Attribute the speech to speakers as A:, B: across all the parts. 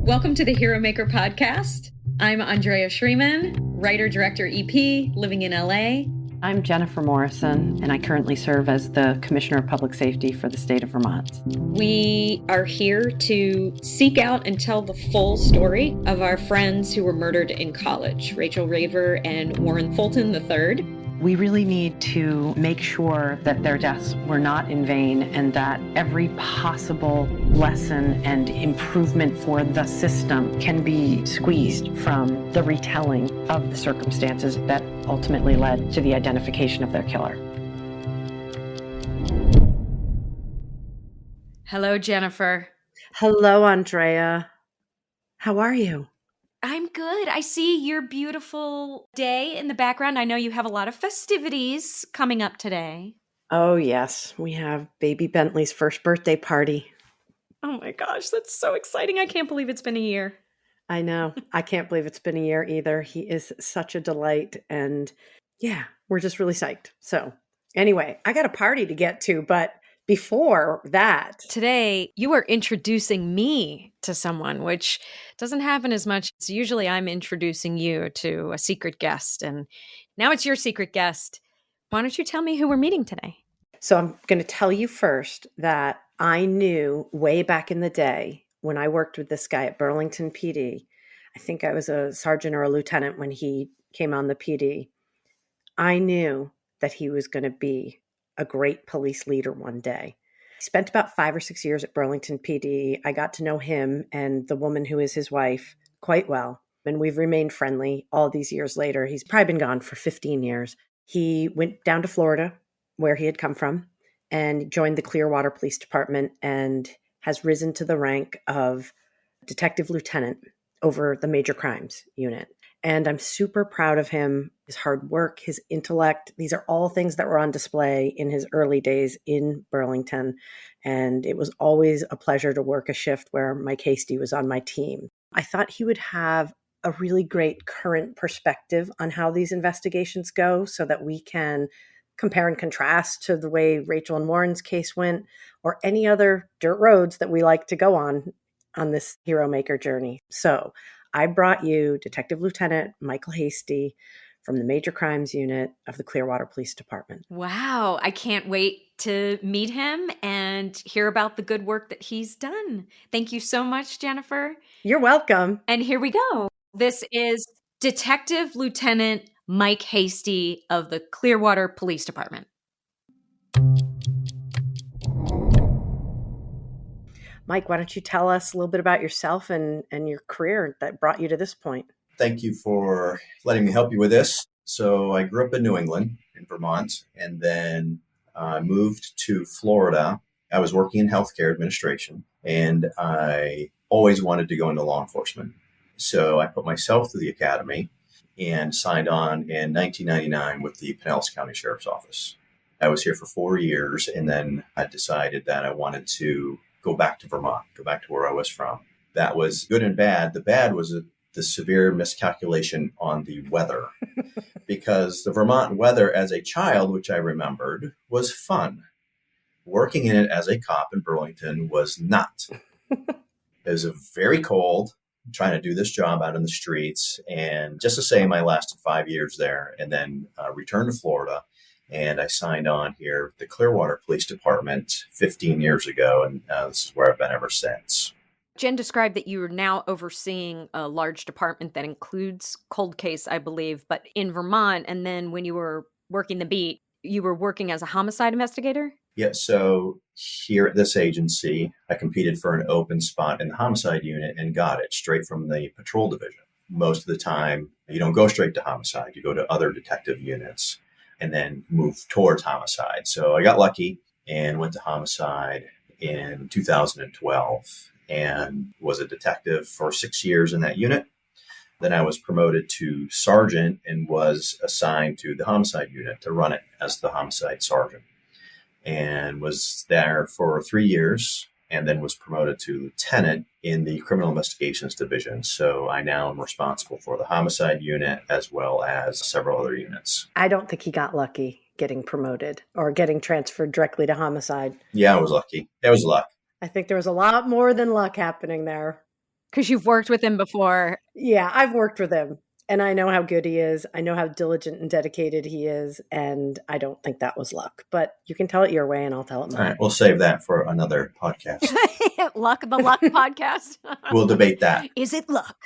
A: Welcome to the Hero Maker podcast. I'm Andrea Schreeman, writer-director EP, living in LA.
B: I'm Jennifer Morrison, and I currently serve as the Commissioner of Public Safety for the state of Vermont.
A: We are here to seek out and tell the full story of our friends who were murdered in college, Rachel Raver and Warren Fulton III.
B: We really need to make sure that their deaths were not in vain and that every possible lesson and improvement for the system can be squeezed from the retelling of the circumstances that ultimately led to the identification of their killer.
A: Hello, Jennifer.
B: Hello, Andrea. How are you?
A: I'm good. I see your beautiful day in the background. I know you have a lot of festivities coming up today.
B: Oh, yes. We have baby Bentley's first birthday party.
A: Oh my gosh, that's so exciting. I can't believe it's been a year.
B: I know. I can't believe it's been a year either. He is such a delight. And yeah, we're just really psyched. So anyway, I got a party to get to, but before that,
A: today you are introducing me to someone, which doesn't happen as much. So usually I'm introducing you to a secret guest, and now it's your secret guest. Why don't you tell me who we're meeting today?
B: So I'm going to tell you first that I knew way back in the day when I worked with this guy at Burlington PD. I think I was a sergeant or a lieutenant when he came on the PD. I knew that he was going to be a great police leader one day. He spent about 5 or 6 years at Burlington PD. I got to know him and the woman who is his wife quite well. And we've remained friendly all these years later. He's probably been gone for 15 years. He went down to Florida, where he had come from, and joined the Clearwater Police Department and has risen to the rank of Detective Lieutenant over the Major Crimes Unit. And I'm super proud of him, his hard work, his intellect. These are all things that were on display in his early days in Burlington. And it was always a pleasure to work a shift where Mike Hasty was on my team. I thought he would have a really great current perspective on how these investigations go so that we can compare and contrast to the way Rachel and Warren's case went or any other dirt roads that we like to go on this Hero Maker journey. So I brought you Detective Lieutenant Michael Hasty from the Major Crimes Unit of the Clearwater Police Department.
A: Wow. I can't wait to meet him and hear about the good work that he's done. Thank you so much, Jennifer.
B: You're welcome.
A: And here we go. This is Detective Lieutenant Mike Hasty of the Clearwater Police Department.
B: Mike, why don't you tell us a little bit about yourself and your career that brought you to this point?
C: Thank you for letting me help you with this. So I grew up in New England, in Vermont, and then moved to Florida. I was working in healthcare administration, and I always wanted to go into law enforcement. So I put myself through the academy and signed on in 1999 with the Pinellas County Sheriff's Office. I was here for 4 years, and then I decided that I wanted to go back to Vermont, go back to where I was from. That was good and bad. The bad was the severe miscalculation on the weather because the Vermont weather as a child, which I remembered, was fun. Working in it as a cop in Burlington was not. It was very cold, trying to do this job out in the streets. And just the same, I lasted 5 years there and then returned to Florida. And I signed on here at the Clearwater Police Department 15 years ago. And this is where I've been ever since.
A: Jen described that you are now overseeing a large department that includes cold case, I believe, but in Vermont. And then when you were working the beat, you were working as a homicide investigator?
C: Yeah, so here at this agency, I competed for an open spot in the homicide unit and got it straight from the patrol division. Most of the time, you don't go straight to homicide. You go to other detective units and then move towards homicide. So I got lucky and went to homicide in 2012 and was a detective for 6 years in that unit. Then I was promoted to sergeant and was assigned to the homicide unit to run it as the homicide sergeant, and was there for 3 years and then was promoted to lieutenant in the criminal investigations division. So I now am responsible for the homicide unit as well as several other units.
B: I don't think he got lucky getting promoted or getting transferred directly to homicide.
C: Yeah, I was lucky. It was luck.
B: I think there was a lot more than luck happening there.
A: Because you've worked with him before.
B: Yeah, I've worked with him and I know how good he is. I know how diligent and dedicated he is. And I don't think that was luck, but you can tell it your way and I'll tell it mine.
C: All right, we'll save that for another podcast.
A: The Luck podcast.
C: We'll debate that.
A: Is it luck?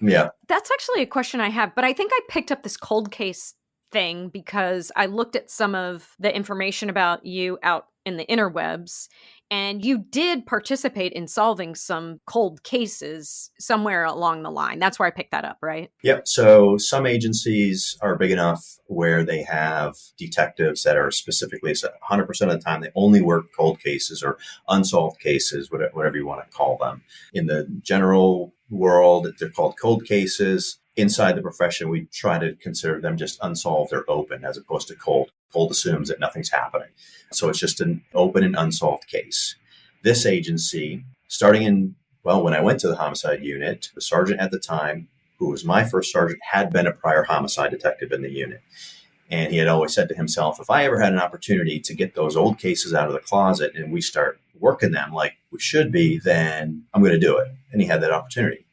C: Yeah.
A: That's actually a question I have, but I think I picked up this cold case thing because I looked at some of the information about you out in the interwebs, and you did participate in solving some cold cases somewhere along the line. That's where I picked that up, right?
C: Yep. So some agencies are big enough where they have detectives that are specifically 100% of the time, they only work cold cases or unsolved cases, whatever you want to call them. In the general world, they're called cold cases. Inside the profession, we try to consider them just unsolved or open as opposed to cold. Cold assumes that nothing's happening. So it's just an open and unsolved case. This agency, when I went to the homicide unit, the sergeant at the time, who was my first sergeant, had been a prior homicide detective in the unit. And he had always said to himself, if I ever had an opportunity to get those old cases out of the closet and we start working them like we should be, then I'm going to do it. And he had that opportunity.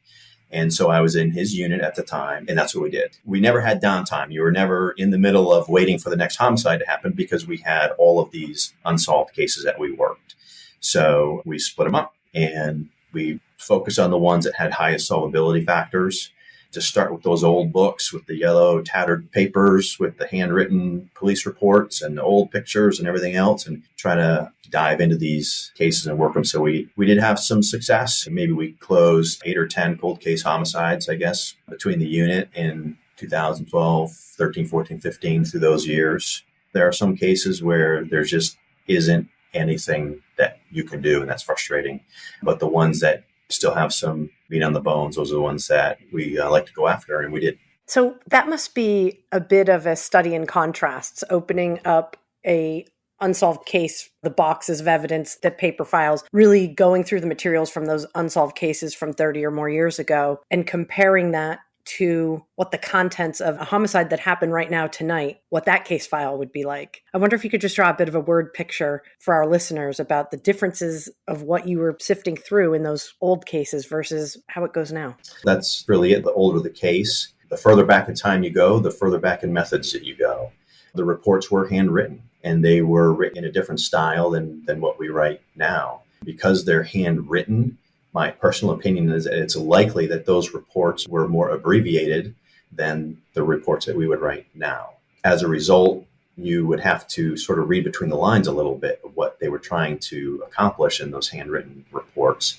C: And so I was in his unit at the time, and that's what we did. We never had downtime. You were never in the middle of waiting for the next homicide to happen because we had all of these unsolved cases that we worked. So we split them up and we focused on the ones that had highest solvability factors. To start with those old books with the yellow tattered papers with the handwritten police reports and the old pictures and everything else, and try to dive into these cases and work them. So we did have some success. Maybe we closed 8 or 10 cold case homicides, I guess, between the unit in 2012, 13, 14, 15 through those years. There are some cases where there just isn't anything that you can do, and that's frustrating. But the ones that still have some meat on the bones, those are the ones that we like to go after, and we did.
B: So that must be a bit of a study in contrasts, opening up a unsolved case, the boxes of evidence, the paper files, really going through the materials from those unsolved cases from 30 or more years ago and comparing that to what the contents of a homicide that happened right now tonight, what that case file would be like. I wonder if you could just draw a bit of a word picture for our listeners about the differences of what you were sifting through in those old cases versus how it goes now.
C: That's really it. The older the case, the further back in time you go, the further back in methods that you go. The reports were handwritten, and they were written in a different style than what we write now. Because they're handwritten, my personal opinion is that it's likely that those reports were more abbreviated than the reports that we would write now. As a result, you would have to sort of read between the lines a little bit of what they were trying to accomplish in those handwritten reports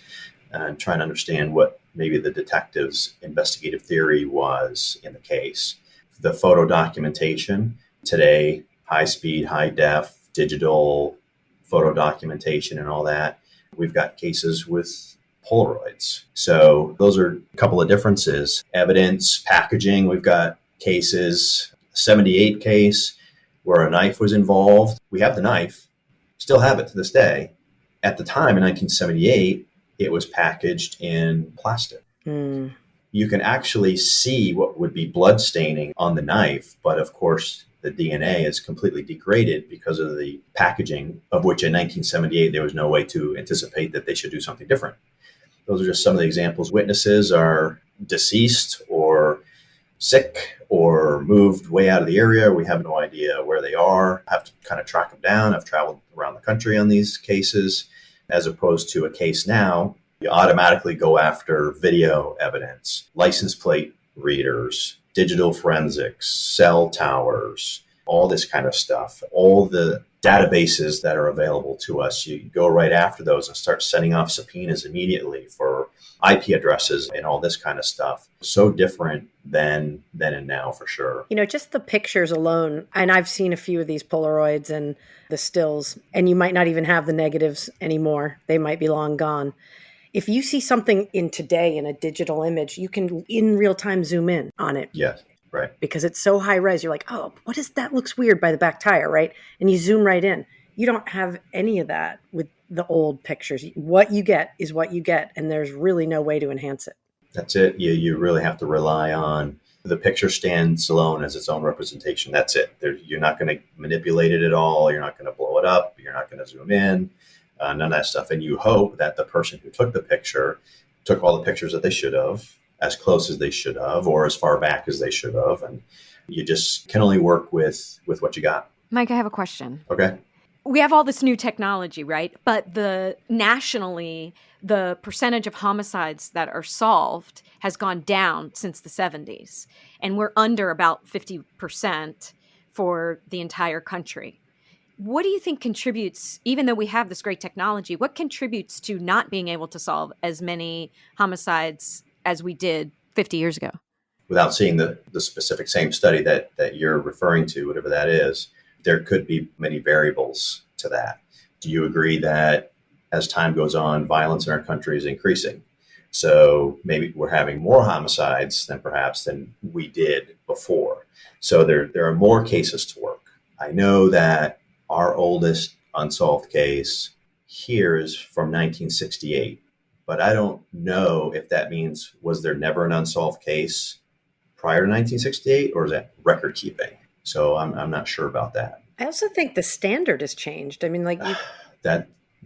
C: and try to understand what maybe the detective's investigative theory was in the case. The photo documentation today, high speed, high def, digital photo documentation and all that. We've got cases with Polaroids. So those are a couple of differences. Evidence, packaging, we've got cases, 78 case where a knife was involved. We have the knife, still have it to this day. At the time in 1978, it was packaged in plastic. You can actually see what would be blood staining on the knife, but of course the DNA is completely degraded because of the packaging, of which in 1978 there was no way to anticipate that they should do something different. Those are just some of the examples. Witnesses are deceased or sick or moved way out of the area. We have no idea where they are. I have to kind of track them down. I've traveled around the country on these cases, as opposed to a case now. You automatically go after video evidence, license plate readers, digital forensics, cell towers, all this kind of stuff. All the databases that are available to us, you go right after those and start sending off subpoenas immediately for IP addresses and all this kind of stuff. So different than then and now, for sure.
B: You know, just the pictures alone, and I've seen a few of these Polaroids and the stills, and you might not even have the negatives anymore. They might be long gone. If you see something in today in a digital image, you can in real time zoom in on it.
C: Yes, right.
B: Because it's so high res. You're like, oh, what is that? Looks weird by the back tire, right? And you zoom right in. You don't have any of that with the old pictures. What you get is what you get, and there's really no way to enhance it.
C: That's it. You really have to rely on the picture stands alone as its own representation. That's it. You're not going to manipulate it at all. You're not going to blow it up. You're not going to zoom in. None of that stuff. And you hope that the person who took the picture took all the pictures that they should have, as close as they should have, or as far back as they should have. And you just can only work with what you got.
A: Mike, I have a question.
C: Okay.
A: We have all this new technology, right? But nationally, the percentage of homicides that are solved has gone down since the 70s. And we're under about 50% for the entire country. What do you think contributes, even though we have this great technology, what contributes to not being able to solve as many homicides as we did 50 years ago?
C: Without seeing the specific same study that you're referring to, whatever that is, there could be many variables to that. Do you agree that as time goes on, violence in our country is increasing? So maybe we're having more homicides than we did before. So there are more cases to work. I know that our oldest unsolved case here is from 1968, but I don't know if that means was there never an unsolved case prior to 1968, or is that record keeping? So I'm not sure about that.
B: I also think the standard has changed. I mean, like you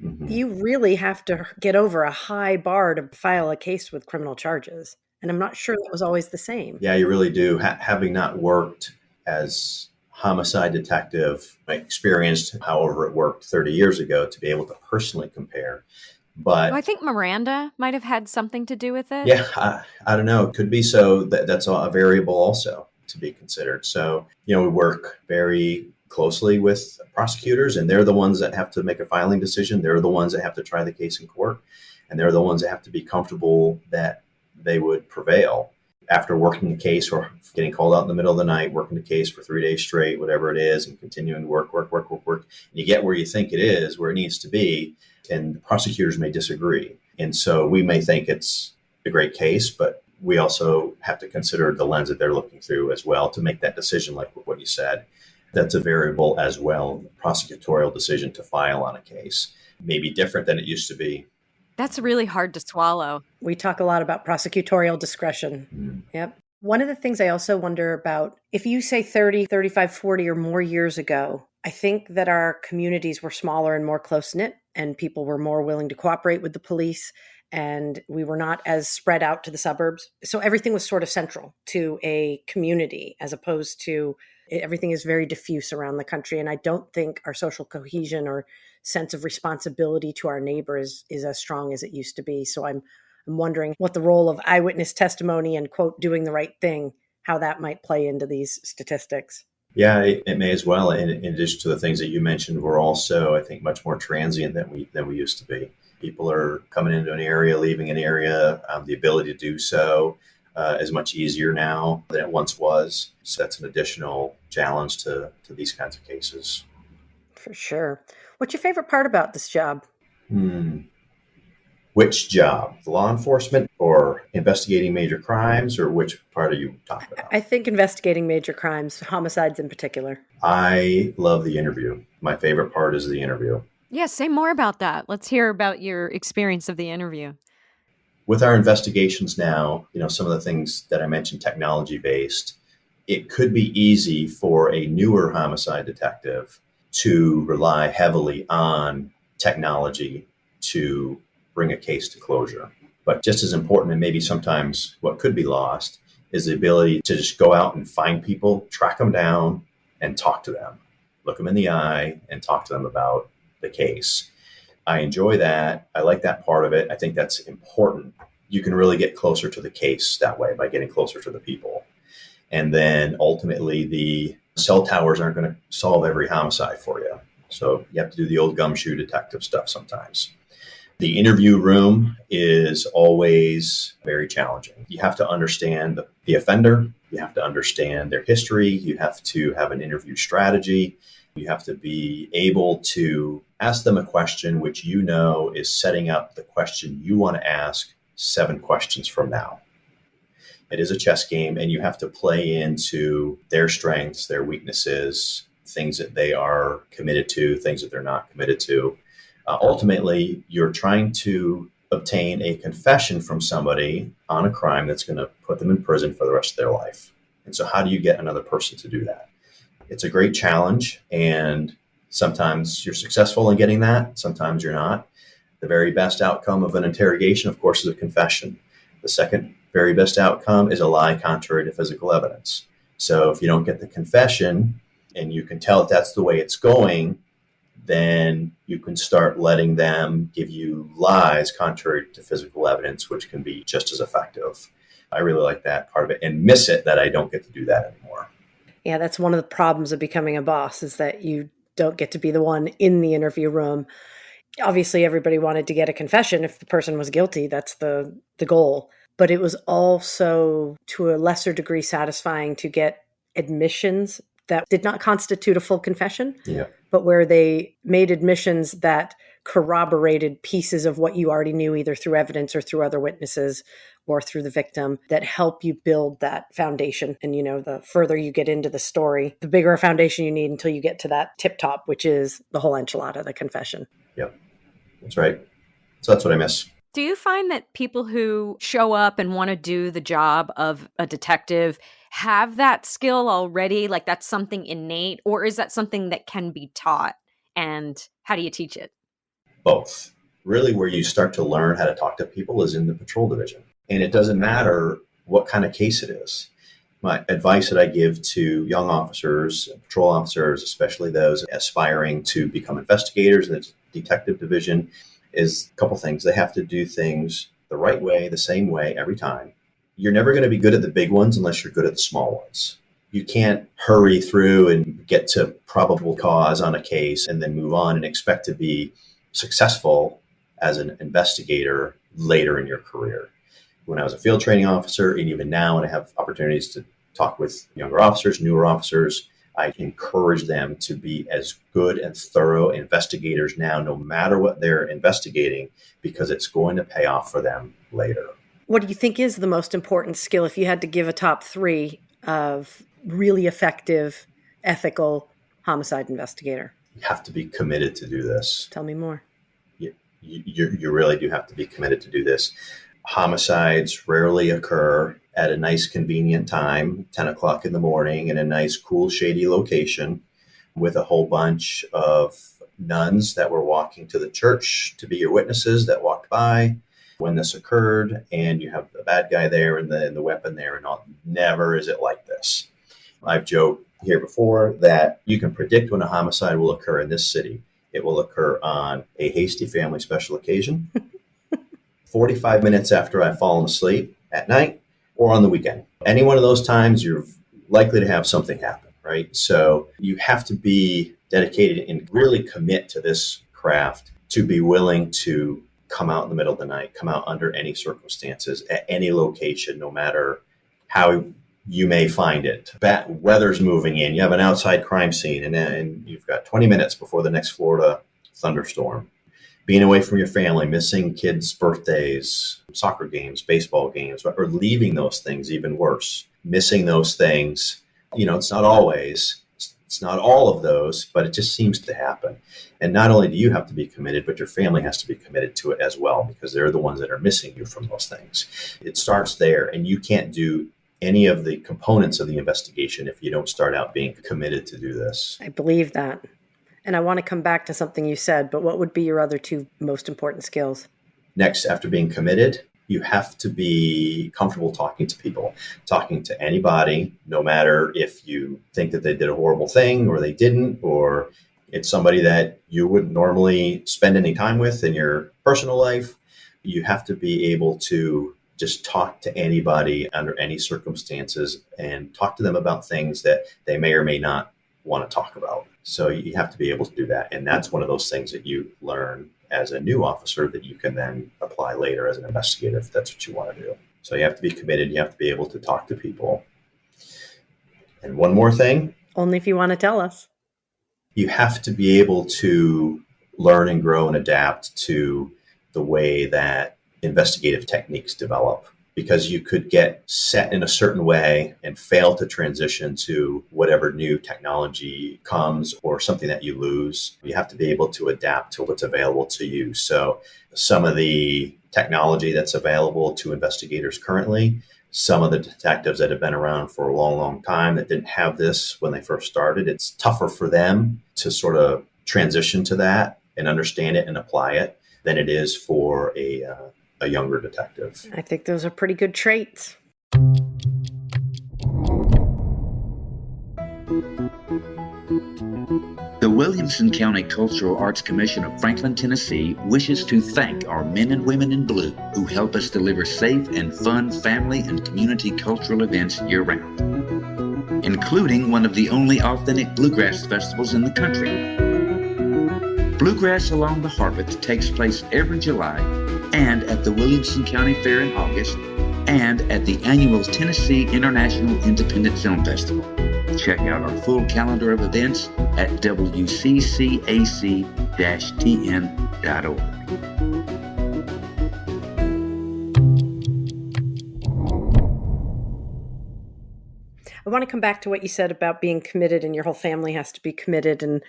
C: Mm-hmm.
B: really have to get over a high bar to file a case with criminal charges. And I'm not sure that was always the same.
C: Yeah, you really do. Having not worked as homicide detective, I experienced however it worked 30 years ago to be able to personally compare.
A: Well, I
C: But
A: think Miranda might have had something to do with it.
C: yeah, I don't know. It could be so. That's a variable also to be considered. So, we work very closely with prosecutors, and they're the ones that have to make a filing decision. They're the ones that have to try the case in court, and they're the ones that have to be comfortable that they would prevail. After working the case or getting called out in the middle of the night, working the case for 3 days straight, whatever it is, and continuing to work, and you get where you think it is, where it needs to be, and the prosecutors may disagree. And so we may think it's a great case, but we also have to consider the lens that they're looking through as well to make that decision, like what you said. That's a variable as well. The prosecutorial decision to file on a case may be different than it used to be.
A: That's really hard to swallow.
B: We talk a lot about prosecutorial discretion. Yep. One of the things I also wonder about, if you say 30, 35, 40 or more years ago, I think that our communities were smaller and more close-knit, and people were more willing to cooperate with the police, and we were not as spread out to the suburbs. So everything was sort of central to a community, as opposed to everything is very diffuse around the country. And I don't think our social cohesion or sense of responsibility to our neighbors is as strong as it used to be. So I'm wondering what the role of eyewitness testimony and, quote, doing the right thing, how that might play into these statistics.
C: Yeah, it may as well. And in addition to the things that you mentioned, we're also, I think, much more transient than we used to be. People are coming into an area, leaving an area. The ability to do so is much easier now than it once was. So that's an additional challenge to these kinds of cases.
B: For sure. What's your favorite part about this job?
C: Which job? Law enforcement or investigating major crimes, or which part are you talking about?
B: I think investigating major crimes, homicides in particular.
C: I love the interview. My favorite part is the interview.
A: Yeah, say more about that. Let's hear about your experience of the interview.
C: With our investigations now, some of the things that I mentioned, technology based, it could be easy for a newer homicide detective to rely heavily on technology to bring a case to closure. But just as important, and maybe sometimes what could be lost, is the ability to just go out and find people, track them down, and talk to them, look them in the eye and talk to them about the case. I enjoy that. I like that part of it. I think that's important. You can really get closer to the case that way by getting closer to the people. And then ultimately, the cell towers aren't going to solve every homicide for you. So you have to do the old gumshoe detective stuff sometimes. The interview room is always very challenging. You have to understand the offender. You have to understand their history. You have to have an interview strategy. You have to be able to ask them a question which is setting up the question you want to ask 7 questions from now. It is a chess game, and you have to play into their strengths, their weaknesses, things that they are committed to, things that they're not committed to. Ultimately, you're trying to obtain a confession from somebody on a crime that's going to put them in prison for the rest of their life. And so how do you get another person to do that? It's a great challenge, and sometimes you're successful in getting that. Sometimes you're not. The very best outcome of an interrogation, of course, is a confession. The second very best outcome is a lie contrary to physical evidence. So if you don't get the confession and you can tell that that's the way it's going, then you can start letting them give you lies contrary to physical evidence, which can be just as effective. I really like that part of it and miss it that I don't get to do that anymore.
B: Yeah, that's one of the problems of becoming a boss, is that you don't get to be the one in the interview room. Obviously, everybody wanted to get a confession if the person was guilty. That's the goal. But it was also, to a lesser degree, satisfying to get admissions that did not constitute a full confession,
C: Yeah.
B: but where they made admissions that corroborated pieces of what you already knew, either through evidence or through other witnesses or through the victim, that help you build that foundation. And, the further you get into the story, the bigger a foundation you need until you get to that tip top, which is the whole enchilada, the confession.
C: Yep. That's right. So that's what I miss.
A: Do you find that people who show up and want to do the job of a detective have that skill already? Like that's something innate, or is that something that can be taught? And how do you teach it?
C: Both. Really, where you start to learn how to talk to people is in the patrol division. And it doesn't matter what kind of case it is. My advice that I give to young officers, patrol officers, especially those aspiring to become investigators in the detective division, is a couple things. They have to do things the right way, the same way every time. You're never going to be good at the big ones unless you're good at the small ones. You can't hurry through and get to probable cause on a case and then move on and expect to be successful as an investigator later in your career. When I was a field training officer, and even now when I have opportunities to talk with younger officers, newer officers, I encourage them to be as good and thorough investigators now, no matter what they're investigating, because it's going to pay off for them later.
B: What do you think is the most important skill, if you had to give a top 3 of really effective, ethical homicide investigator?
C: You have to be committed to do this.
B: Tell me more.
C: You really do have to be committed to do this. Homicides rarely occur at a nice, convenient time, 10 o'clock in the morning, in a nice, cool, shady location with a whole bunch of nuns that were walking to the church to be your witnesses that walked by when this occurred, and you have the bad guy there and the weapon there and all. Never is it like this. I've joked here before that you can predict when a homicide will occur in this city. It will occur on a Hasty family special occasion, 45 minutes after I've fallen asleep at night, or on the weekend. Any one of those times, you're likely to have something happen, right? So you have to be dedicated and really commit to this craft to be willing to come out in the middle of the night, come out under any circumstances, at any location, no matter how you may find it. Bad weather's moving in, you have an outside crime scene, and you've got 20 minutes before the next Florida thunderstorm. Being away from your family, missing kids' birthdays, soccer games, baseball games, or leaving those things, even worse. Missing those things, it's not always, it's not all of those, but it just seems to happen. And not only do you have to be committed, but your family has to be committed to it as well, because they're the ones that are missing you from those things. It starts there, and you can't do any of the components of the investigation if you don't start out being committed to do this.
B: I believe that. And I want to come back to something you said, but what would be your other 2 most important skills?
C: Next, after being committed, you have to be comfortable talking to people, talking to anybody, no matter if you think that they did a horrible thing or they didn't, or it's somebody that you wouldn't normally spend any time with in your personal life. You have to be able to just talk to anybody under any circumstances and talk to them about things that they may or may not want to talk about. So you have to be able to do that. And that's one of those things that you learn as a new officer that you can then apply later as an investigator if that's what you want to do. So you have to be committed. You have to be able to talk to people. And one more thing.
B: Only if you want to tell us.
C: You have to be able to learn and grow and adapt to the way that investigative techniques develop, because you could get set in a certain way and fail to transition to whatever new technology comes or something that you lose. You have to be able to adapt to what's available to you. So some of the technology that's available to investigators currently, some of the detectives that have been around for a long, long time that didn't have this when they first started, it's tougher for them to sort of transition to that and understand it and apply it. than it is for a younger detective.
B: I think those are pretty good traits.
D: The Williamson County Cultural Arts Commission of Franklin, Tennessee wishes to thank our men and women in blue who help us deliver safe and fun family and community cultural events year-round, including one of the only authentic bluegrass festivals in the country. Bluegrass Along the Harpeth takes place every July and at the Williamson County Fair in August and at the annual Tennessee International Independent Film Festival. Check out our full calendar of events at wccac-tn.org.
B: I want to come back to what you said about being committed, and your whole family has to be committed. And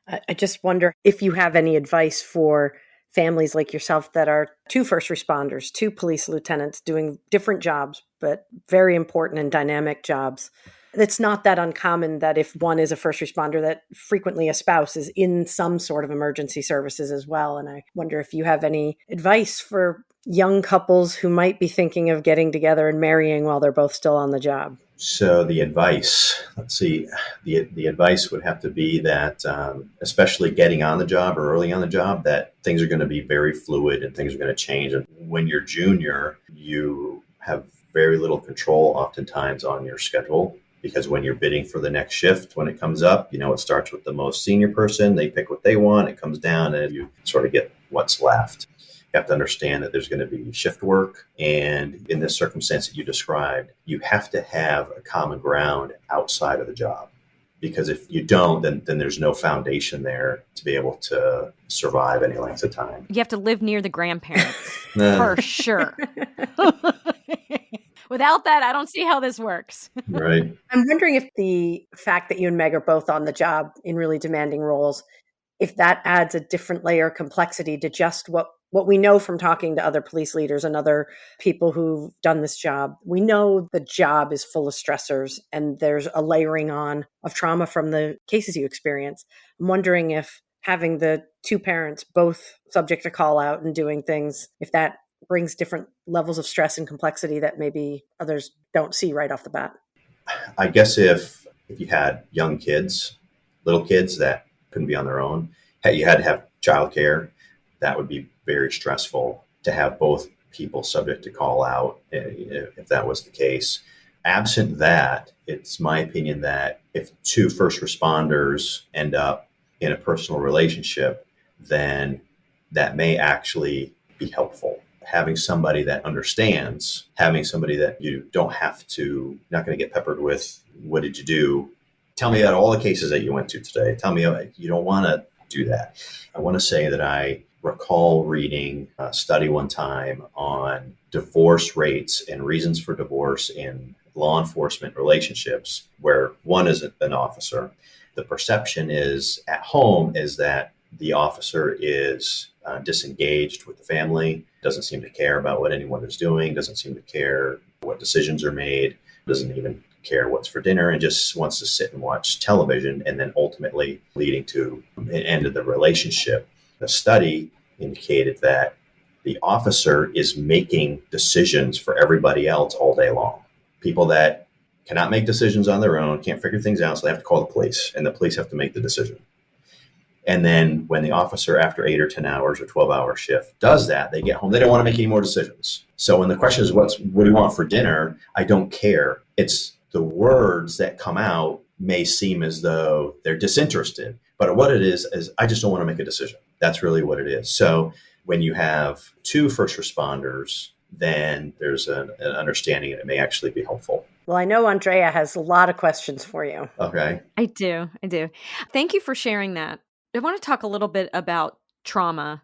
B: I just wonder if you have any advice for families like yourself that are two first responders, two police lieutenants doing different jobs, but very important and dynamic jobs. It's not that uncommon that if one is a first responder, that frequently a spouse is in some sort of emergency services as well. And I wonder if you have any advice for young couples who might be thinking of getting together and marrying while they're both still on the job.
C: So the advice, let's see, the advice would have to be that, especially getting on the job or early on the job, that things are going to be very fluid and things are going to change. And when you're junior, you have very little control oftentimes on your schedule, because when you're bidding for the next shift, when it comes up, it starts with the most senior person. They pick what they want. It comes down and you sort of get what's left. You have to understand that there's going to be shift work. And in this circumstance that you described, you have to have a common ground outside of the job. Because if you don't, then there's no foundation there to be able to survive any length of time.
A: You have to live near the grandparents for sure. Without that, I don't see how this works.
C: Right.
B: I'm wondering if the fact that you and Meg are both on the job in really demanding roles, if that adds a different layer of complexity to just what we know from talking to other police leaders and other people who've done this job. We know the job is full of stressors and there's a layering on of trauma from the cases you experience. I'm wondering if having the two parents both subject to call out and doing things, if that brings different levels of stress and complexity that maybe others don't see right off the bat.
C: I guess if you had young kids, little kids that couldn't be on their own, you had to have childcare, that would be very stressful to have both people subject to call out if that was the case. Absent that, it's my opinion that if two first responders end up in a personal relationship, then that may actually be helpful. Having somebody that understands, having somebody that you don't have to, not going to get peppered with, what did you do? Tell me about all the cases that you went to today. Tell me, you don't want to do that. I want to say that I recall reading a study one time on divorce rates and reasons for divorce in law enforcement relationships, where one is an officer. The perception is at home is that the officer is disengaged with the family, doesn't seem to care about what anyone is doing, doesn't seem to care what decisions are made, doesn't even care what's for dinner, and just wants to sit and watch television, and then ultimately leading to an end of the relationship. The study indicated that the officer is making decisions for everybody else all day long. People that cannot make decisions on their own, can't figure things out, so they have to call the police, and the police have to make the decision. And then when the officer, after 8 or 10 hours or 12-hour shift, does that, they get home. They don't want to make any more decisions. So when the question is, what do you want for dinner? I don't care. It's the words that come out may seem as though they're disinterested. But what it is I just don't want to make a decision. That's really what it is. So when you have two first responders, then there's an understanding that it may actually be helpful.
B: Well, I know Andrea has a lot of questions for you.
C: Okay.
A: I do. Thank you for sharing that. I want to talk a little bit about trauma.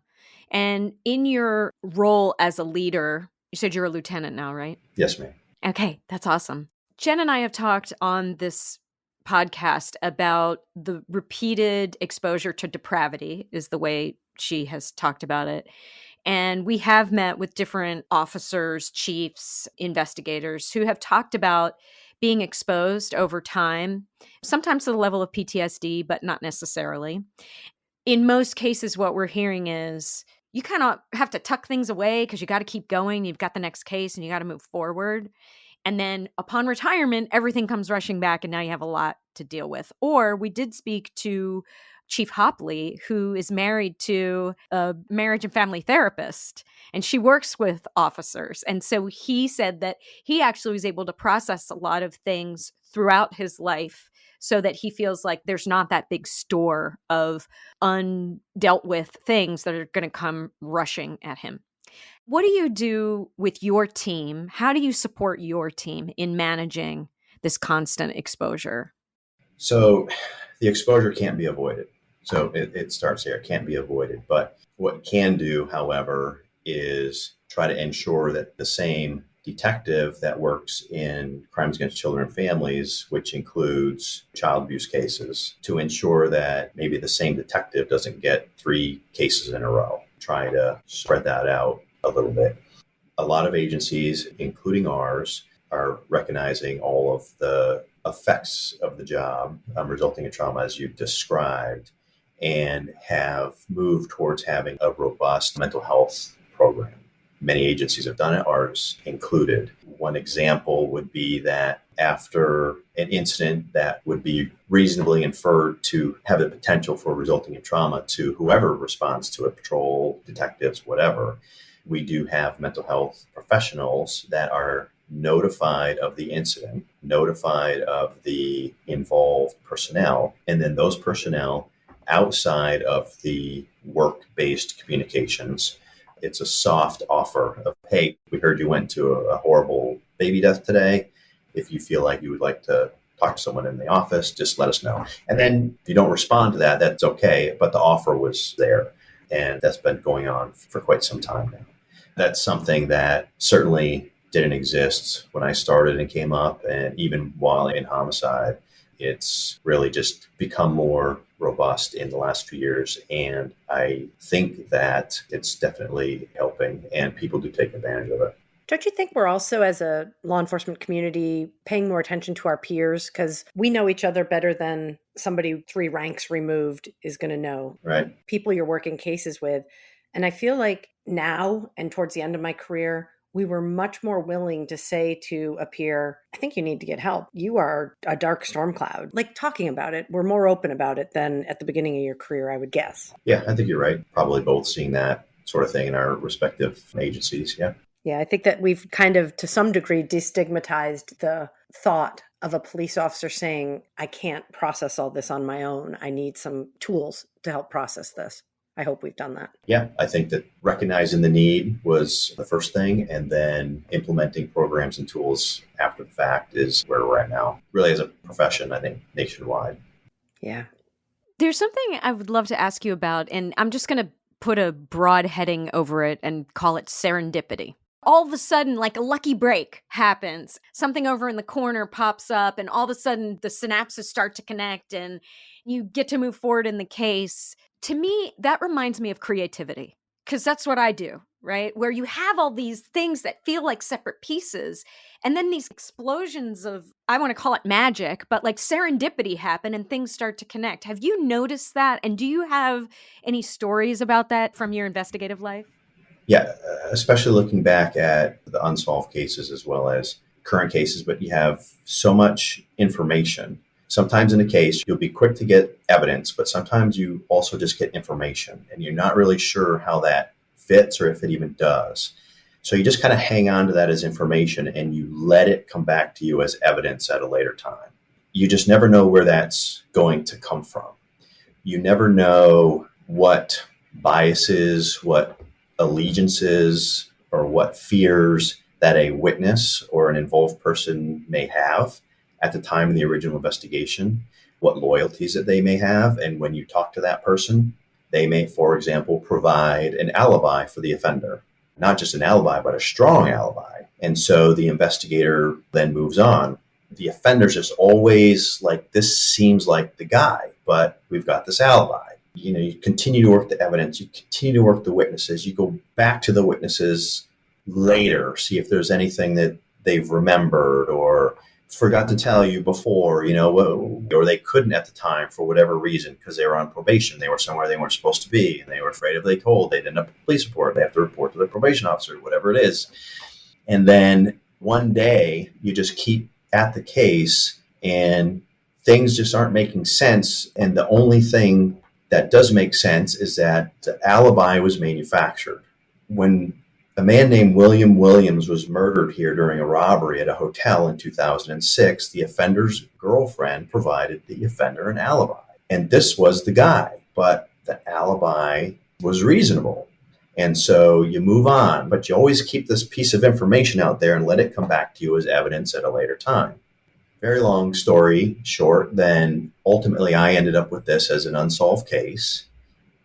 A: And in your role as a leader, you said you're a lieutenant now, right?
C: Yes, ma'am.
A: Okay, that's awesome. Jen and I have talked on this podcast about the repeated exposure to depravity, is the way she has talked about it. And we have met with different officers, chiefs, investigators who have talked about being exposed over time, sometimes to the level of PTSD, but not necessarily. In most cases, what we're hearing is you kind of have to tuck things away because you got to keep going. You've got the next case and you got to move forward. And then upon retirement, everything comes rushing back and now you have a lot to deal with. Or we did speak to Chief Hopley, who is married to a marriage and family therapist, and she works with officers. And so he said that he actually was able to process a lot of things throughout his life so that he feels like there's not that big store of undealt with things that are going to come rushing at him. What do you do with your team? How do you support your team in managing this constant exposure?
C: So the exposure can't be avoided. So it starts there. It can't be avoided. But what it can do, however, is try to ensure that the same detective that works in crimes against children and families, which includes child abuse cases, to ensure that maybe the same detective doesn't get 3 cases in a row. Try to spread that out a little bit. A lot of agencies, including ours, are recognizing all of the effects of the job resulting in trauma, as you described, and have moved towards having a robust mental health program. Many agencies have done it, ours included. One example would be that after an incident that would be reasonably inferred to have the potential for resulting in trauma to whoever responds to it, patrol, detectives, whatever, we do have mental health professionals that are notified of the incident, notified of the involved personnel, and then those personnel outside of the work-based communications, it's a soft offer of, hey, we heard you went to a horrible baby death today. If you feel like you would like to talk to someone in the office, just let us know. And then if you don't respond to that, that's okay. But the offer was there. And that's been going on for quite some time now. That's something that certainly didn't exist when I started and came up. And even while in homicide, it's really just become more robust in the last few years. And I think that it's definitely helping and people do take advantage of it.
B: Don't you think we're also, as a law enforcement community, paying more attention to our peers? Because we know each other better than somebody 3 ranks removed is going to know.
C: Right.
B: People you're working cases with. And I feel like now and towards the end of my career, we were much more willing to say to a peer, I think you need to get help. You are a dark storm cloud. Like talking about it, we're more open about it than at the beginning of your career, I would guess.
C: Yeah, I think you're right. Probably both seeing that sort of thing in our respective agencies. Yeah.
B: Yeah, I think that we've kind of, to some degree, destigmatized the thought of a police officer saying, I can't process all this on my own. I need some tools to help process this. I hope we've done that.
C: Yeah, I think that recognizing the need was the first thing, and then implementing programs and tools after the fact is where we're at now. Really, as a profession, I think nationwide.
B: Yeah.
A: There's something I would love to ask you about, and I'm just going to put a broad heading over it and call it serendipity. All of a sudden, like a lucky break happens. Something over in the corner pops up, and all of a sudden the synapses start to connect and you get to move forward in the case. To me, that reminds me of creativity, because that's what I do, right? Where you have all these things that feel like separate pieces, and then these explosions of, I want to call it magic, but like serendipity happen and things start to connect. Have you noticed that? And do you have any stories about that from your investigative life?
C: Yeah, especially looking back at the unsolved cases as well as current cases, but you have so much information. Sometimes in a case, you'll be quick to get evidence, but sometimes you also just get information and you're not really sure how that fits or if it even does. So you just kind of hang on to that as information and you let it come back to you as evidence at a later time. You just never know where that's going to come from. You never know what biases, what allegiances, or what fears that a witness or an involved person may have at the time of the original investigation, what loyalties that they may have. And when you talk to that person, they may, for example, provide an alibi for the offender, not just an alibi, but a strong alibi. And so the investigator then moves on. The offender's just always like, this seems like the guy, but we've got this alibi. You know, you continue to work the evidence, you continue to work the witnesses, you go back to the witnesses later, see if there's anything that they've remembered or forgot to tell you before, or they couldn't at the time for whatever reason because they were on probation. They were somewhere they weren't supposed to be, and they were afraid if they told, they'd end up with a police report. They have to report to the probation officer, whatever it is. And then one day you just keep at the case and things just aren't making sense. And the only thing that does make sense is that the alibi was manufactured. When a man named William Williams was murdered here during a robbery at a hotel in 2006, the offender's girlfriend provided the offender an alibi. And this was the guy, but the alibi was reasonable. And so you move on, but you always keep this piece of information out there and let it come back to you as evidence at a later time. Very long story short, then ultimately I ended up with this as an unsolved case,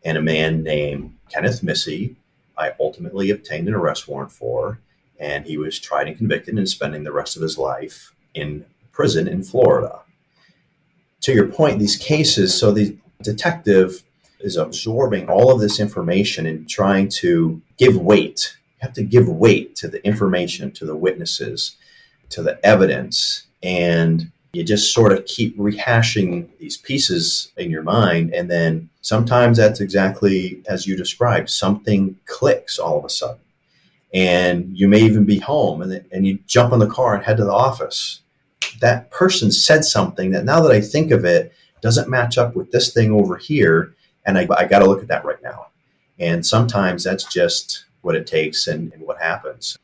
C: and a man named Kenneth Missy I ultimately obtained an arrest warrant for, and he was tried and convicted and spending the rest of his life in prison in Florida. To your point, these cases, so the detective is absorbing all of this information and trying to give weight. You have to give weight to the information, to the witnesses, to the evidence, and you just sort of keep rehashing these pieces in your mind. And then sometimes that's exactly as you described, something clicks all of a sudden. And you may even be home and you jump in the car and head to the office. That person said something that, now that I think of it, doesn't match up with this thing over here. And I got to look at that right now. And sometimes that's just what it takes, and what happens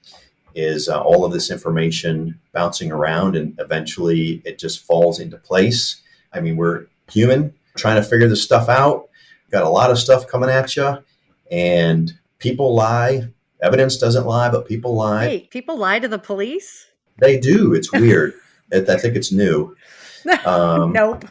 C: is all of this information bouncing around, and eventually it just falls into place. I mean, we're human trying to figure this stuff out. Got a lot of stuff coming at you, and people lie. Evidence doesn't lie, but people lie.
B: Hey, people lie to the police?
C: They do. It's weird. I think it's new.
B: Nope.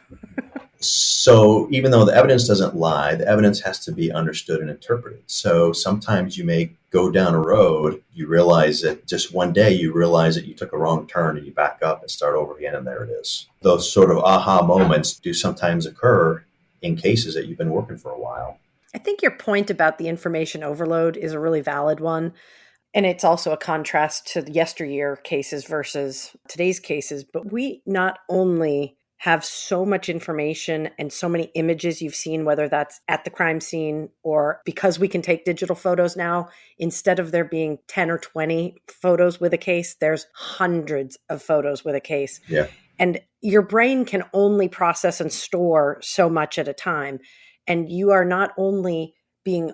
C: So even though the evidence doesn't lie, the evidence has to be understood and interpreted. So sometimes you may go down a road, you realize that just one day you realize that you took a wrong turn, and you back up and start over again, and there it is. Those sort of aha moments do sometimes occur in cases that you've been working for a while.
B: I think your point about the information overload is a really valid one. And it's also a contrast to the yesteryear cases versus today's cases. But we not only have so much information and so many images you've seen, whether that's at the crime scene or because we can take digital photos now, instead of there being 10 or 20 photos with a case, there's hundreds of photos with a case.
C: Yeah.
B: And your brain can only process and store so much at a time. And you are not only being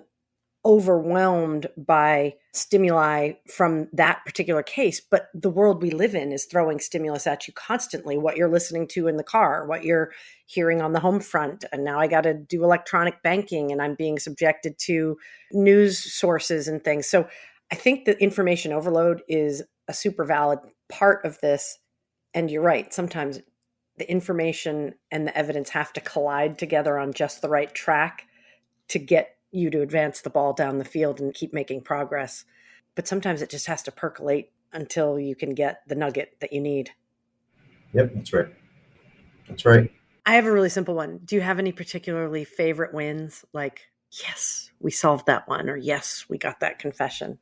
B: overwhelmed by stimuli from that particular case, but the world we live in is throwing stimulus at you constantly. What you're listening to in the car, what you're hearing on the home front. And now I got to do electronic banking, and I'm being subjected to news sources and things. So I think that information overload is a super valid part of this. And you're right. Sometimes the information and the evidence have to collide together on just the right track to get you to advance the ball down the field and keep making progress. But sometimes it just has to percolate until you can get the nugget that you need.
C: Yep, that's right. That's right.
B: I have a really simple one. Do you have any particularly favorite wins? Like, yes, we solved that one, or yes, we got that confession.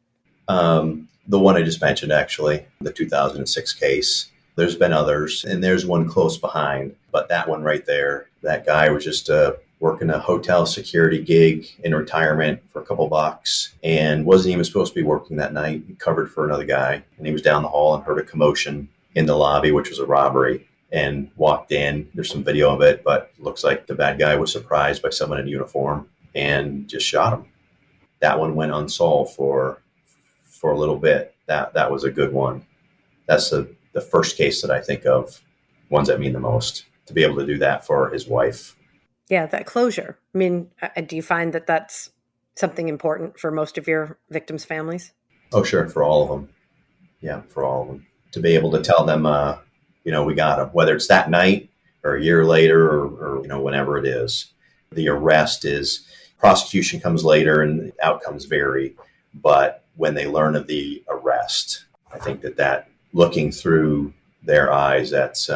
C: The one I just mentioned, actually, the 2006 case. There's been others, and there's one close behind. But that one right there, that guy was just working a hotel security gig in retirement for a couple bucks and wasn't even supposed to be working that night. He covered for another guy, and he was down the hall and heard a commotion in the lobby, which was a robbery, and walked in. There's some video of it, but it looks like the bad guy was surprised by someone in uniform and just shot him. That one went unsolved for a little bit. That was a good one. That's the first case that I think of, ones that mean the most, to be able to do that for his wife.
B: Yeah, that closure. I mean, do you find that that's something important for most of your victims' families?
C: Oh, sure. For all of them. Yeah, for all of them. To be able to tell them, we got him, whether it's that night or a year later or whenever it is. The arrest is, prosecution comes later and outcomes vary. But when they learn of the arrest, I think that looking through their eyes, that's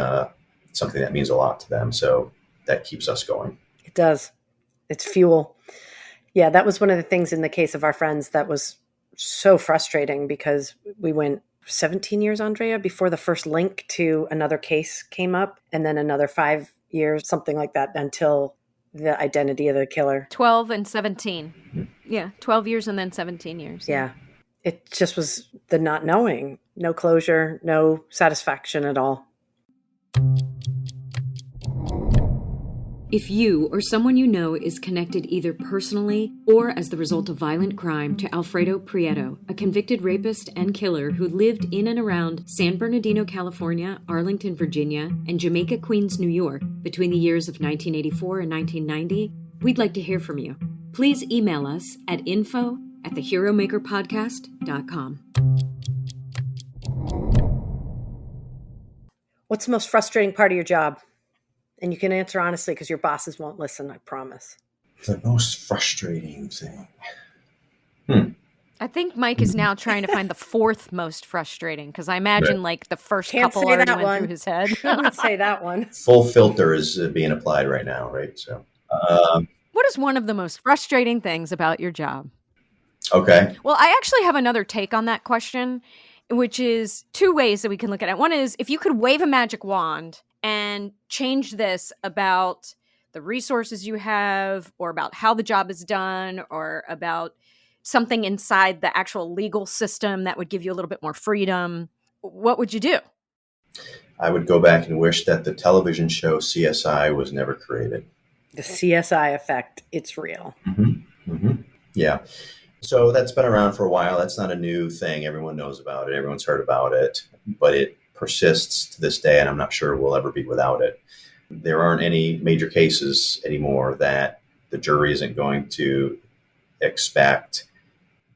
C: something that means a lot to them. So that keeps us going.
B: It does. It's fuel. Yeah, that was one of the things in the case of our friends that was so frustrating, because we went 17 years, Andrea, before the first link to another case came up, and then another 5 years, something like that, until the identity of the killer.
A: 12 and 17. Yeah, 12 years and then 17 years.
B: Yeah. It just was the not knowing. No closure, no satisfaction at all.
A: If you or someone you know is connected either personally or as the result of violent crime to Alfredo Prieto, a convicted rapist and killer who lived in and around San Bernardino, California, Arlington, Virginia, and Jamaica, Queens, New York between the years of 1984 and 1990, we'd like to hear from you. Please email us at info@theheromakerpodcast.com.
B: What's the most frustrating part of your job? And you can answer honestly because your bosses won't listen, I promise.
C: The most frustrating thing.
A: I think Mike is now trying to find the fourth most frustrating, because I imagine like the first
B: Can't
A: couple
B: say
A: already
B: that
A: went
B: one.
A: through his head.
B: I would say that one.
C: Full filter is being applied right now, right? So,
A: What is one of the most frustrating things about your job?
C: okay.
A: Well, I actually have another take on that question, which is two ways that we can look at it. One is if you could wave a magic wand and change this about the resources you have, or about how the job is done, or about something inside the actual legal system that would give you a little bit more freedom, what would you do?
C: I would go back and wish that the television show CSI was never created.
B: The CSI effect, it's real.
C: Yeah. So that's been around for a while. That's not a new thing. Everyone knows about it. Everyone's heard about it, but it persists to this day, and I'm not sure we'll ever be without it. There aren't any major cases anymore that the jury isn't going to expect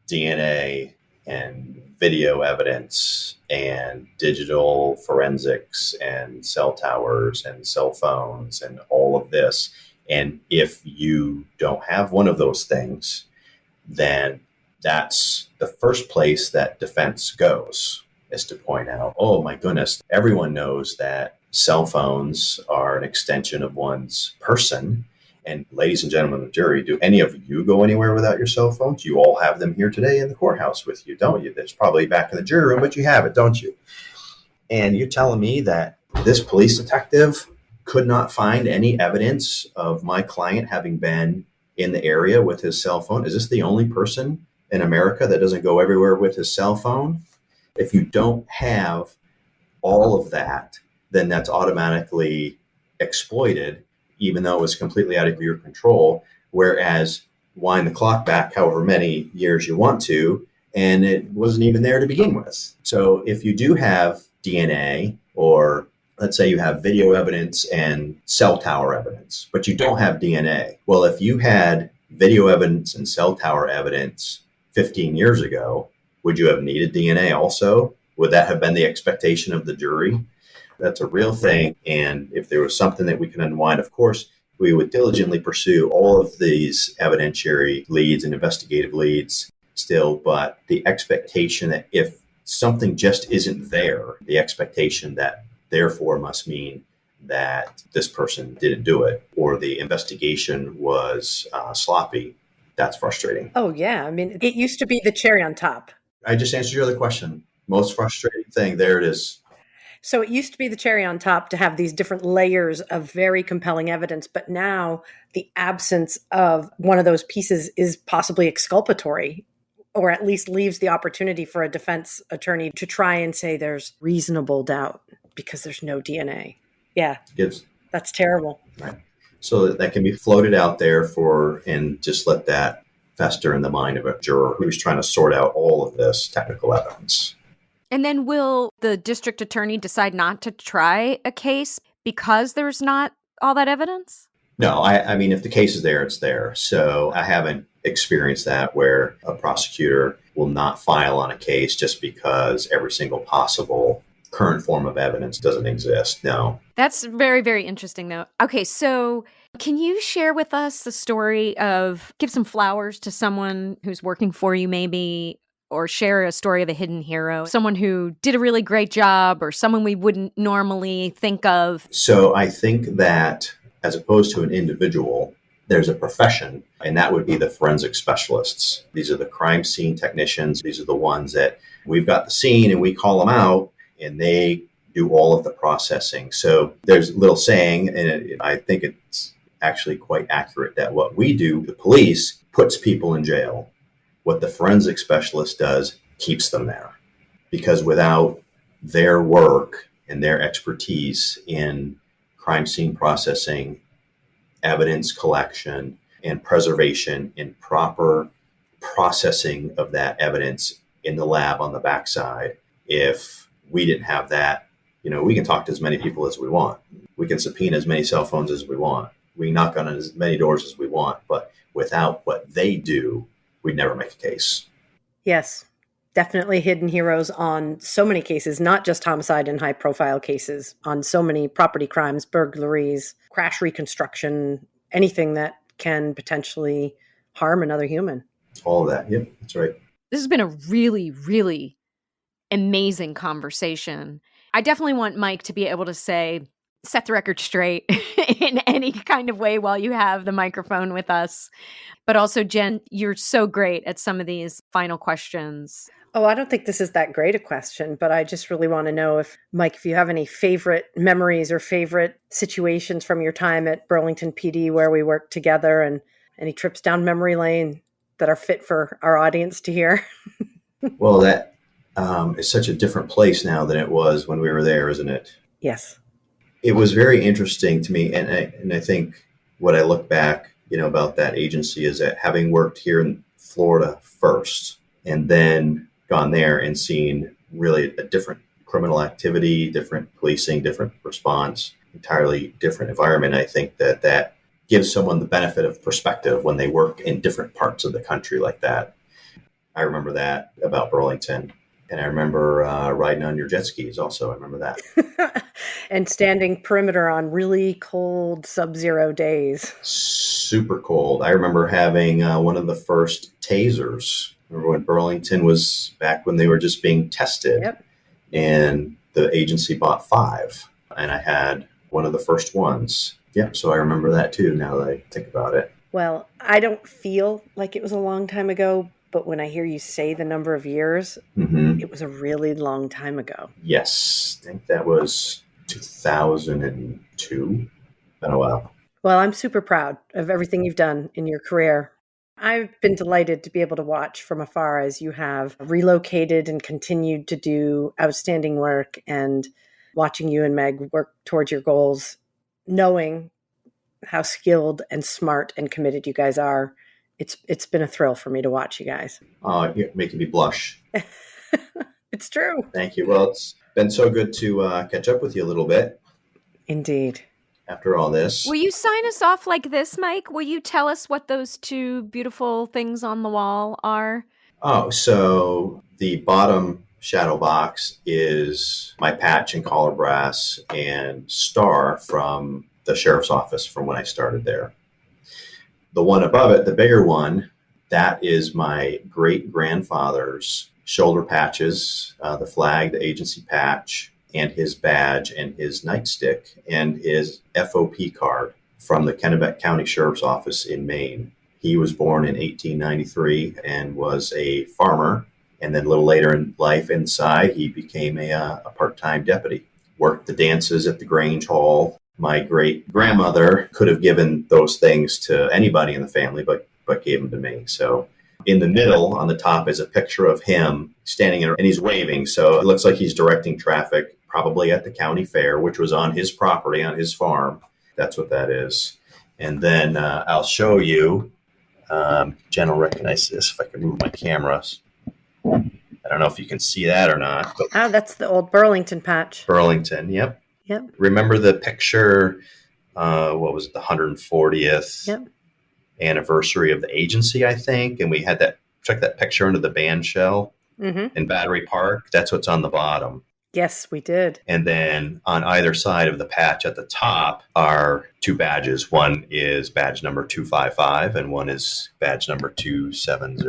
C: DNA and video evidence and digital forensics and cell towers and cell phones and all of this. And if you don't have one of those things, then that's the first place that defense goes, is to point out, oh my goodness, everyone knows that cell phones are an extension of one's person. And ladies and gentlemen of the jury, do any of you go anywhere without your cell phones? You all have them here today in the courthouse with you, don't you? That's probably back in the jury room, but you have it, don't you? And you're telling me that this police detective could not find any evidence of my client having been in the area with his cell phone? Is this the only person in America that doesn't go everywhere with his cell phone? If you don't have all of that, then that's automatically exploited, even though it was completely out of your control. Whereas wind the clock back however many years you want to, and it wasn't even there to begin with. So if you do have DNA, or let's say you have video evidence and cell tower evidence, but you don't have DNA. Well, if you had video evidence and cell tower evidence 15 years ago, would you have needed DNA also? Would that have been the expectation of the jury? That's a real thing. And if there was something that we could unwind, of course, we would diligently pursue all of these evidentiary leads and investigative leads still. But the expectation that if something just isn't there, the expectation that therefore must mean that this person didn't do it, or the investigation was sloppy, that's frustrating.
B: Oh, yeah. I mean, it used to be the cherry on top.
C: I just answered your other question. Most frustrating thing, there it is.
B: So it used to be the cherry on top to have these different layers of very compelling evidence, but now the absence of one of those pieces is possibly exculpatory, or at least leaves the opportunity for a defense attorney to try and say there's reasonable doubt because there's no DNA. Yeah, that's terrible.
C: Right. So that can be floated out there and just let that fester in the mind of a juror who's trying to sort out all of this technical evidence.
A: And then will the district attorney decide not to try a case because there's not all that evidence?
C: No, I mean, if the case is there, it's there. So I haven't experienced that where a prosecutor will not file on a case just because every single possible current form of evidence doesn't exist. No.
A: That's very, very interesting, though. Okay, so can you share with us the story of, give some flowers to someone who's working for you maybe, or share a story of a hidden hero, someone who did a really great job, or someone we wouldn't normally think of?
C: So I think that as opposed to an individual, there's a profession, and that would be the forensic specialists. These are the crime scene technicians. These are the ones that We've got the scene and we call them out and they do all of the processing. So there's a little saying, and I think it's actually quite accurate, that what we do, the police, puts people in jail. What the forensic specialist does keeps them there. Because without their work and their expertise in crime scene processing, evidence collection, and preservation and proper processing of that evidence in the lab on the backside, if we didn't have that, we can talk to as many people as we want. We can subpoena as many cell phones as we want. We can knock on as many doors as we want. But without what they do, we'd never make a case.
B: Yes, definitely hidden heroes on so many cases, not just homicide and high profile cases, on so many property crimes, burglaries, crash reconstruction, anything that can potentially harm another human.
C: All of that. Yep, that's right.
A: This has been a really, really amazing conversation. I definitely want Mike to be able to set the record straight in any kind of way while you have the microphone with us. But also, Jen, you're so great at some of these final questions.
B: Oh, I don't think this is that great a question, but I just really want to know if, Mike, if you have any favorite memories or favorite situations from your time at Burlington PD where we worked together, and any trips down memory lane that are fit for our audience to hear.
C: Well, that is such a different place now than it was when we were there, isn't it?
B: Yes.
C: It was very interesting to me. And I think what I look back, about that agency is that having worked here in Florida first and then gone there and seen really a different criminal activity, different policing, different response, entirely different environment. I think that gives someone the benefit of perspective when they work in different parts of the country like that. I remember that about Burlington. And I remember riding on your jet skis also. I remember that.
B: And standing perimeter on really cold sub-zero days.
C: Super cold. I remember having one of the first tasers. Remember when Burlington was back when they were just being tested.
B: Yep.
C: And the agency bought 5. And I had one of the first ones. Yep. So I remember that too now that I think about it.
B: Well, I don't feel like it was a long time ago, but when I hear you say the number of years, It was a really long time ago.
C: Yes. I think that was 2002. Been a while.
B: Well, I'm super proud of everything you've done in your career. I've been delighted to be able to watch from afar as you have relocated and continued to do outstanding work, and watching you and Meg work towards your goals, knowing how skilled and smart and committed you guys are. It's been a thrill for me to watch you guys.
C: You're making me blush.
B: It's true.
C: Thank you. Well, it's been so good to catch up with you a little bit.
B: Indeed.
C: After all this.
A: Will you sign us off like this, Mike? Will you tell us what those 2 beautiful things on the wall are?
C: Oh, so the bottom shadow box is my patch and collar brass and star from the sheriff's office from when I started there. The one above it, the bigger one, that is my great-grandfather's shoulder patches, the flag, the agency patch, and his badge and his nightstick and his FOP card from the Kennebec County Sheriff's Office in Maine. He was born in 1893 and was a farmer. And then a little later in life inside, he became a part-time deputy, worked the dances at the Grange Hall. My great-grandmother could have given those things to anybody in the family, but gave them to me. So in the middle, on the top, is a picture of him standing and he's waving. So it looks like he's directing traffic, probably at the county fair, which was on his property, on his farm. That's what that is. And then I'll show you. Jen will recognize this if I can move my cameras. I don't know if you can see that or not. But
B: that's the old Burlington patch.
C: Burlington, yep.
B: Yep.
C: Remember the picture, what was it, the 140th anniversary of the agency, I think? And we had check that picture under the band shell in Battery Park. That's what's on the bottom.
B: Yes, we did.
C: And then on either side of the patch at the top are 2 badges. One is badge number 255 and one is badge number 270.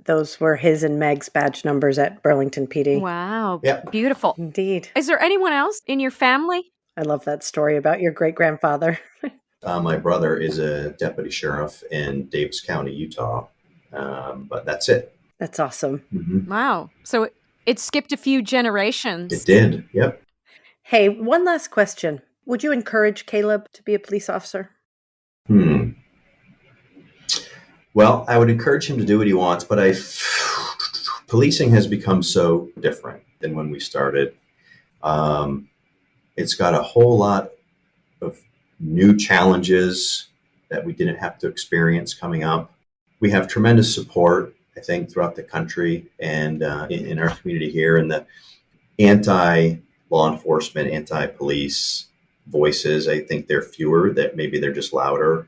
B: Those were his and Meg's badge numbers at Burlington PD.
A: Wow.
C: Yep.
A: Beautiful.
B: Indeed.
A: Is there anyone else in your family?
B: I love that story about your great-grandfather.
C: My brother is a deputy sheriff in Davis County, Utah. But that's it.
B: That's awesome.
C: Mm-hmm.
A: Wow. So it skipped a few generations.
C: It did. Yep.
B: Hey, one last question. Would you encourage Caleb to be a police officer?
C: Well, I would encourage him to do what he wants, but policing has become so different than when we started. It's got a whole lot of new challenges that we didn't have to experience coming up. We have tremendous support, I think, throughout the country and in our community here. And the anti-law enforcement, anti-police voices, I think they're fewer, that maybe they're just louder.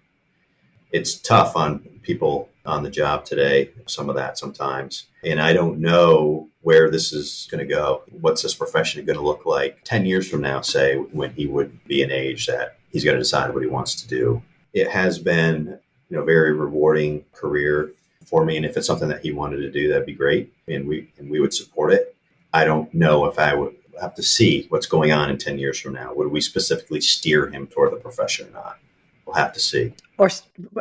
C: It's tough on people on the job today, some of that sometimes. And I don't know where this is going to go. What's this profession going to look like 10 years from now, say, when he would be an age that he's going to decide what he wants to do. It has been, a very rewarding career for me. And if it's something that he wanted to do, that'd be great. And we would support it. I don't know if I would have to see what's going on in 10 years from now. Would we specifically steer him toward the profession or not? We'll have to see.
B: Or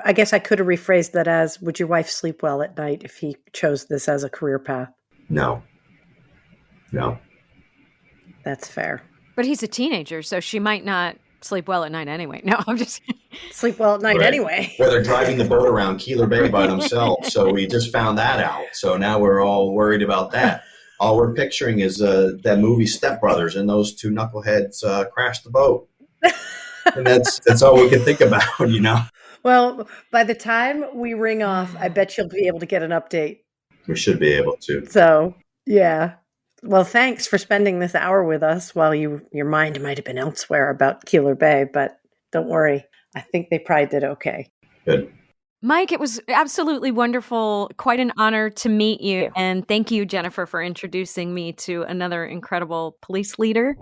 B: I guess I could have rephrased that as, would your wife sleep well at night if he chose this as a career path?
C: No.
B: That's fair.
A: But he's a teenager, so she might not sleep well at night anyway. No, I'm just
B: sleep well at night anyway.
C: Well, they're driving the boat around Keeler Bay by themselves, so we just found that out. So now we're all worried about that. All we're picturing is that movie Step Brothers, and those two knuckleheads crashed the boat. And that's all we can think about,
B: Well, by the time we ring off, I bet you'll be able to get an update.
C: We should be able to.
B: So, yeah. Well, thanks for spending this hour with us while your mind might have been elsewhere about Keeler Bay, but don't worry. I think they probably did okay.
C: Good.
A: Mike, it was absolutely wonderful. Quite an honor to meet you. And thank you, Jennifer, for introducing me to another incredible police leader.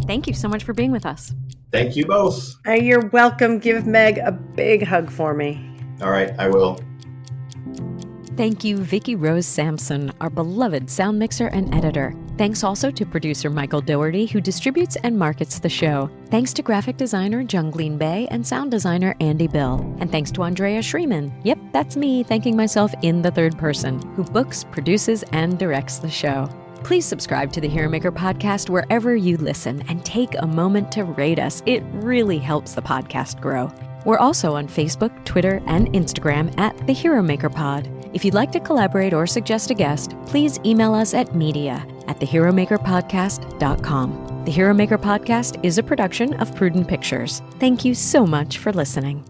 A: Thank you so much for being with us.
C: Thank you both.
B: You're welcome. Give Meg a big hug for me.
C: All right, I will.
A: Thank you, Vicki Rose Sampson, our beloved sound mixer and editor. Thanks also to producer Michael Doherty, who distributes and markets the show. Thanks to graphic designer Jungleen Bay and sound designer Andy Bill. And thanks to Andrea Schreeman. Yep, that's me thanking myself in the third person, who books, produces, and directs the show. Please subscribe to the Hero Maker podcast wherever you listen and take a moment to rate us. It really helps the podcast grow. We're also on Facebook, Twitter, and Instagram at The Hero Maker Pod. If you'd like to collaborate or suggest a guest, please email us at media@theheromakerpodcast.com. The Hero Maker Podcast is a production of Prudent Pictures. Thank you so much for listening.